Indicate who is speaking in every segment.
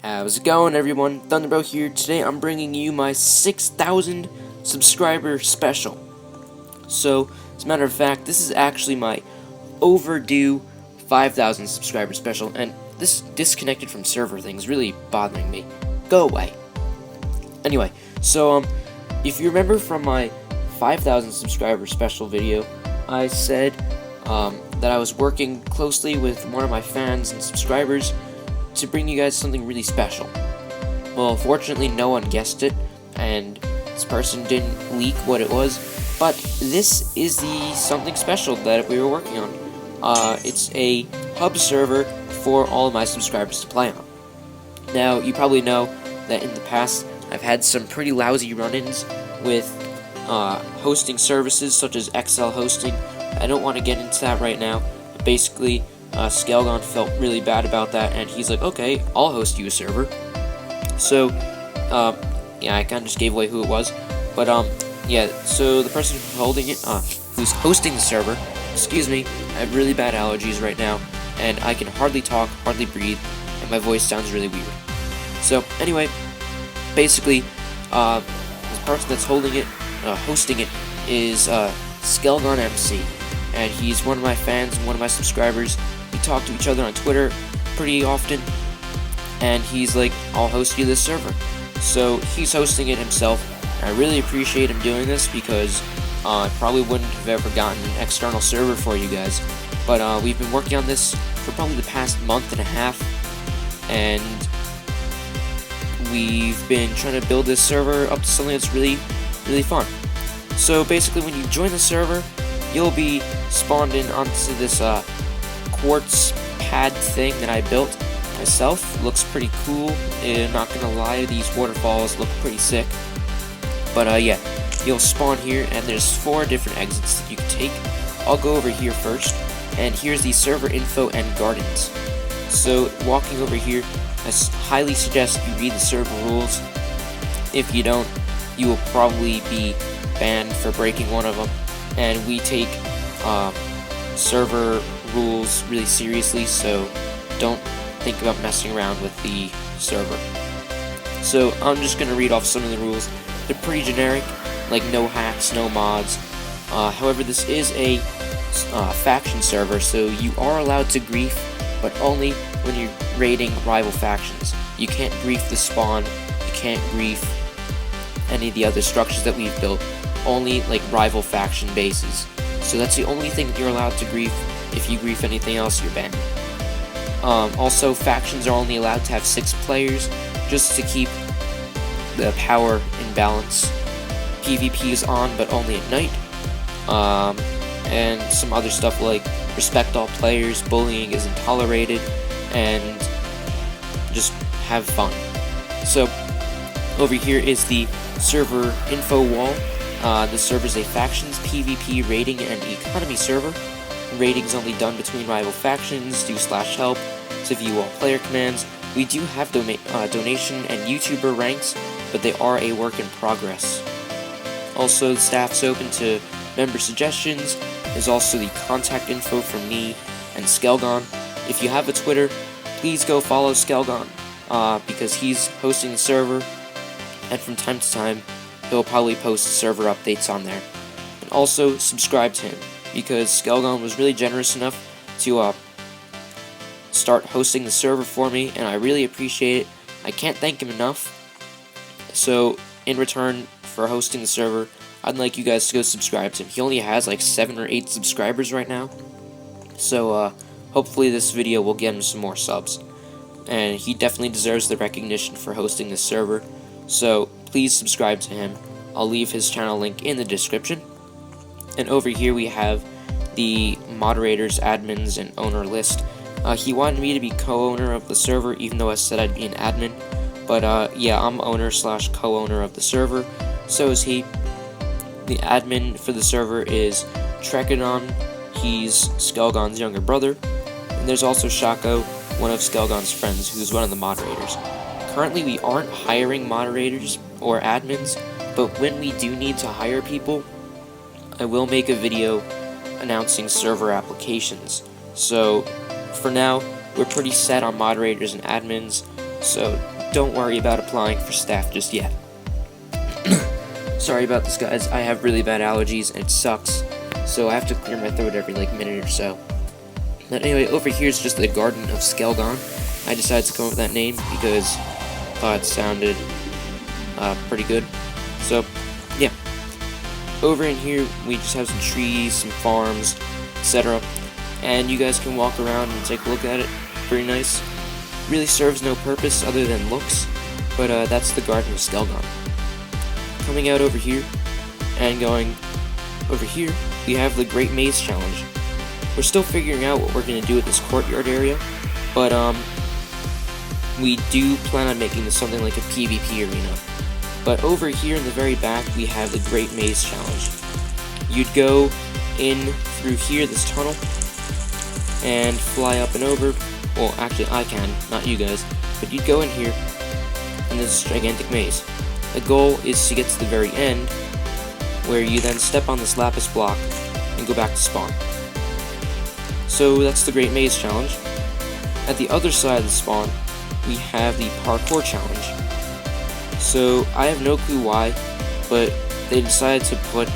Speaker 1: How's it going, everyone? Thunderbro here. Today I'm bringing you my 6,000 subscriber special. So, as a matter of fact, this is actually my overdue 5,000 subscriber special, and this disconnected from server thing is really bothering me. Go away. Anyway, so if you remember from my 5,000 subscriber special video, I said that I was working closely with one of my fans and subscribers to bring you guys something really special. Well, fortunately no one guessed it, and this person didn't leak what it was, but this is the something special that we were working on. It's a hub server for all of my subscribers to play on. Now, you probably know that in the past I've had some pretty lousy run-ins with hosting services such as XL hosting. I don't want to get into that right now. Basically, Scalgon felt really bad about that, and he's like, okay, I'll host you a server. So, yeah, I kind of just gave away who it was, but, yeah, so the person who's hosting the server, excuse me, I have really bad allergies right now, and I can hardly talk, hardly breathe, and my voice sounds really weird. So, anyway, basically, the person that's hosting it is, Scalgon MC, and he's one of my fans and one of my subscribers. We talk to each other on Twitter pretty often, and he's like, I'll host you this server. So he's hosting it himself, and I really appreciate him doing this because I probably wouldn't have ever gotten an external server for you guys. But we've been working on this for probably the past month and a half, and we've been trying to build this server up to something that's really, really fun. So basically, when you join the server, you'll be spawned in onto this quartz pad thing that I built myself. Looks pretty cool, and not gonna lie, these waterfalls look pretty sick. But yeah, you'll spawn here, and there's 4 different exits that you can take. I'll go over here first, and here's the server info and gardens. So walking over here, I highly suggest you read the server rules. If you don't, you will probably be banned for breaking one of them, and we take server rules really seriously, so don't think about messing around with the server. So I'm just going to read off some of the rules. They're pretty generic, like no hacks, no mods. However, this is a faction server, so you are allowed to grief, but only when you're raiding rival factions. You can't grief the spawn, you can't grief any of the other structures that we've built, only like rival faction bases. So that's the only thing that you're allowed to grief. If you grief anything else, you're banned. Also, factions are only allowed to have 6 players, just to keep the power in balance. PvP is on, but only at night. And some other stuff like respect all players, bullying isn't tolerated, and just have fun. So, over here is the server info wall. This server is a factions, PvP, raiding, and economy server. Raiding is only done between rival factions. Do /help to view all player commands. We do have donation and YouTuber ranks, but they are a work in progress. Also, the staff's open to member suggestions. There's also the contact info for me and Scalgon. If you have a Twitter, please go follow Scalgon, because he's hosting the server, and from time to time, he'll probably post server updates on there. And also, subscribe to him, because Scalgon was really generous enough to start hosting the server for me, and I really appreciate it. I can't thank him enough. So, in return for hosting the server, I'd like you guys to go subscribe to him. He only has like 7 or 8 subscribers right now. So, hopefully this video will get him some more subs. And he definitely deserves the recognition for hosting this server. So, please subscribe to him. I'll leave his channel link in the description. And over here we have the moderators, admins, and owner list. He wanted me to be co-owner of the server, even though I said I'd be an admin. But yeah, I'm owner / co-owner of the server. So is he. The admin for the server is Trekadon. He's Scalgon's younger brother. And there's also Shako, one of Scalgon's friends, who's one of the moderators. Currently, we aren't hiring moderators or admins, but when we do need to hire people, I will make a video announcing server applications. So, for now, we're pretty set on moderators and admins, so don't worry about applying for staff just yet. Sorry about this, guys. I have really bad allergies and it sucks, so I have to clear my throat every minute or so. But anyway, over here is just the Garden of Skelgon. I decided to come up with that name because I thought it sounded pretty good. So yeah, over in here we just have some trees, some farms, etc. And you guys can walk around and take a look at it. Pretty nice. Really serves no purpose other than looks, but that's the Garden of Skelgon. Coming out over here and going over here, we have the Great Maze Challenge. We're still figuring out what we're going to do with this courtyard area, but we do plan on making this something like a PvP arena. But over here in the very back, we have the Great Maze Challenge. You'd go in through here, this tunnel, and fly up and over. Well, actually I can, not you guys, but you'd go in here, and there's this gigantic maze. The goal is to get to the very end, where you then step on this lapis block and go back to spawn. So that's the Great Maze Challenge. At the other side of the spawn, we have the Parkour Challenge. So I have no clue why, but they decided to put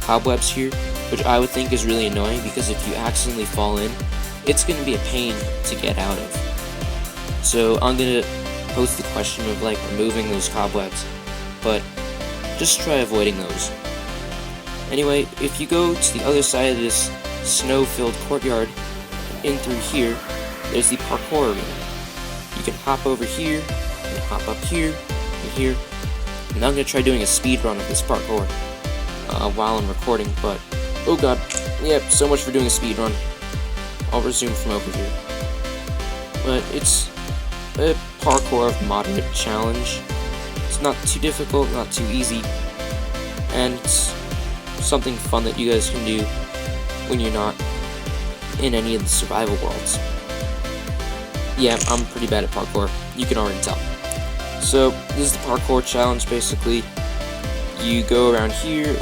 Speaker 1: cobwebs here, which I would think is really annoying because if you accidentally fall in, it's going to be a pain to get out of. So I'm going to pose the question of removing those cobwebs, but just try avoiding those. Anyway, if you go to the other side of this snow-filled courtyard, in through here, there's the parkour arena. You can hop over here, and hop up here, and here. And I'm going to try doing a speed run of this parkour while I'm recording, but oh god, yep, so much for doing a speed run. I'll resume from over here. But it's a parkour of moderate challenge. It's not too difficult, not too easy, and it's something fun that you guys can do when you're not in any of the survival worlds. Yeah, I'm pretty bad at parkour, you can already tell. So, this is the parkour challenge basically. You go around here,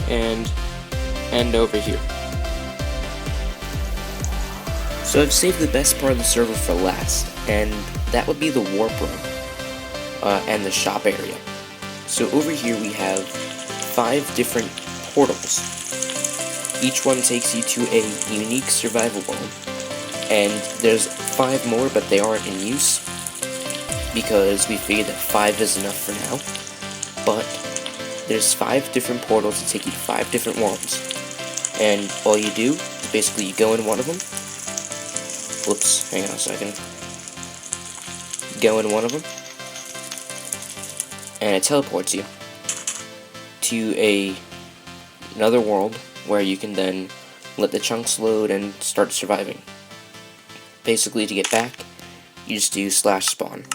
Speaker 1: and over here. So I've saved the best part of the server for last, and that would be the warp room, and the shop area. So over here we have 5 different portals. Each one takes you to a unique survival world, and there's 5 more, but they aren't in use, because we figured that 5 is enough for now. But there's 5 different portals that take you to 5 different worlds, and all you do is basically you go in one of them. Whoops, hang on a second. Go in one of them, and it teleports you to another world where you can then let the chunks load and start surviving. Basically, to get back, you just do /spawn.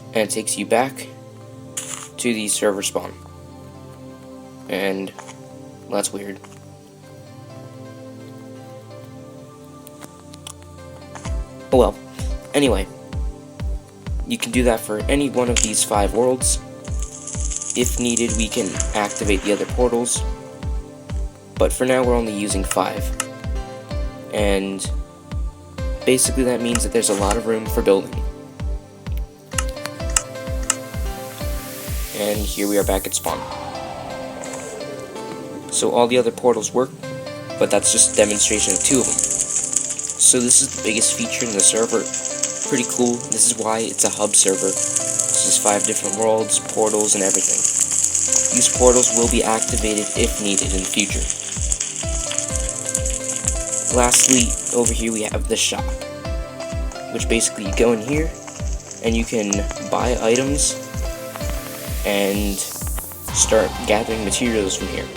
Speaker 1: And it takes you back to the server spawn. And well, that's weird. Oh well. Anyway, you can do that for any one of these 5 worlds. If needed, we can activate the other portals, but for now we're only using 5. And basically that means that there's a lot of room for building. And here we are back at spawn. So all the other portals work, but that's just a demonstration of 2 of them. So this is the biggest feature in the server. Pretty cool. This is why it's a hub server. This is 5 different worlds, portals, and everything. These portals will be activated if needed in the future. Lastly, over here we have the shop, which basically you go in here and you can buy items and start gathering materials from here.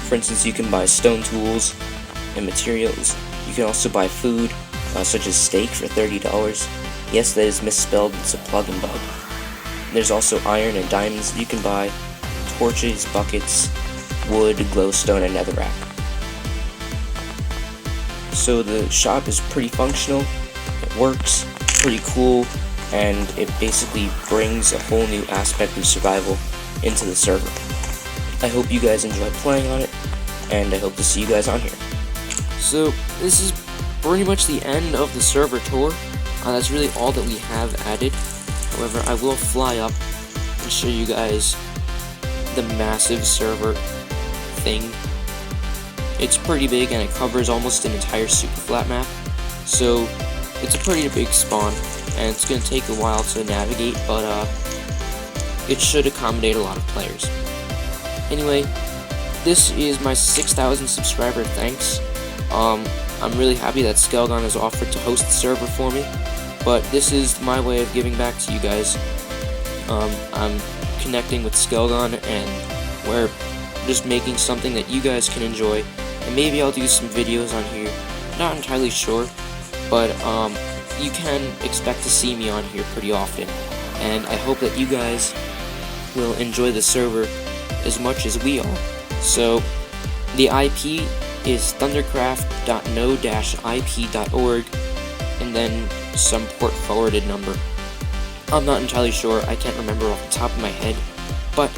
Speaker 1: For instance, you can buy stone tools and materials. You can also buy food, such as steak for $30. Yes, that is misspelled, it's a plug and bug. There's also iron and diamonds that you can buy, torches, buckets, wood, glowstone, and netherrack. So the shop is pretty functional, it works, pretty cool, and it basically brings a whole new aspect of survival into the server. I hope you guys enjoy playing on it, and I hope to see you guys on here. So this is pretty much the end of the server tour. That's really all that we have added. However, I will fly up and show you guys the massive server thing. It's pretty big and it covers almost an entire super flat map, so it's a pretty big spawn and it's going to take a while to navigate, but it should accommodate a lot of players. Anyway, this is my 6,000 subscriber thanks. I'm really happy that Skelgon has offered to host the server for me, but this is my way of giving back to you guys. I'm connecting with Skelgon and we're just making something that you guys can enjoy, and maybe I'll do some videos on here, not entirely sure, but you can expect to see me on here pretty often, and I hope that you guys will enjoy the server as much as we are. So the IP is thundercraft.no-ip.org and then some port forwarded number. I'm not entirely sure, I can't remember off the top of my head, but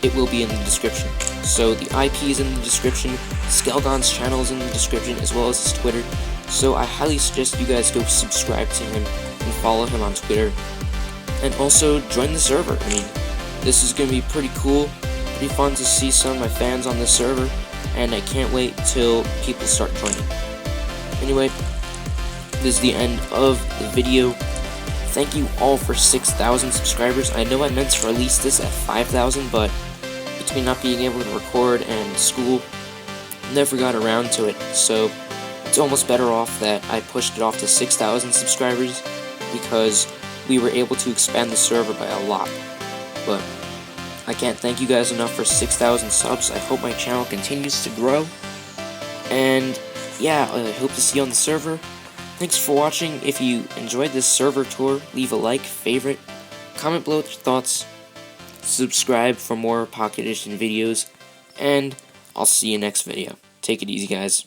Speaker 1: it will be in the description. So the IP is in the description, Skelgon's channel is in the description, as well as his Twitter, so I highly suggest you guys go subscribe to him and follow him on Twitter, and also join the server. I mean, this is going to be pretty cool, pretty fun to see some of my fans on this server, and I can't wait till people start joining. Anyway, this is the end of the video. Thank you all for 6,000 subscribers. I know I meant to release this at 5,000, but between not being able to record and school, never got around to it, so it's almost better off that I pushed it off to 6,000 subscribers, because we were able to expand the server by a lot. But I can't thank you guys enough for 6,000 subs. I hope my channel continues to grow, and yeah, I hope to see you on the server. Thanks for watching. If you enjoyed this server tour, leave a like, favorite, comment below with your thoughts, subscribe for more Pocket Edition videos, and I'll see you next video. Take it easy, guys.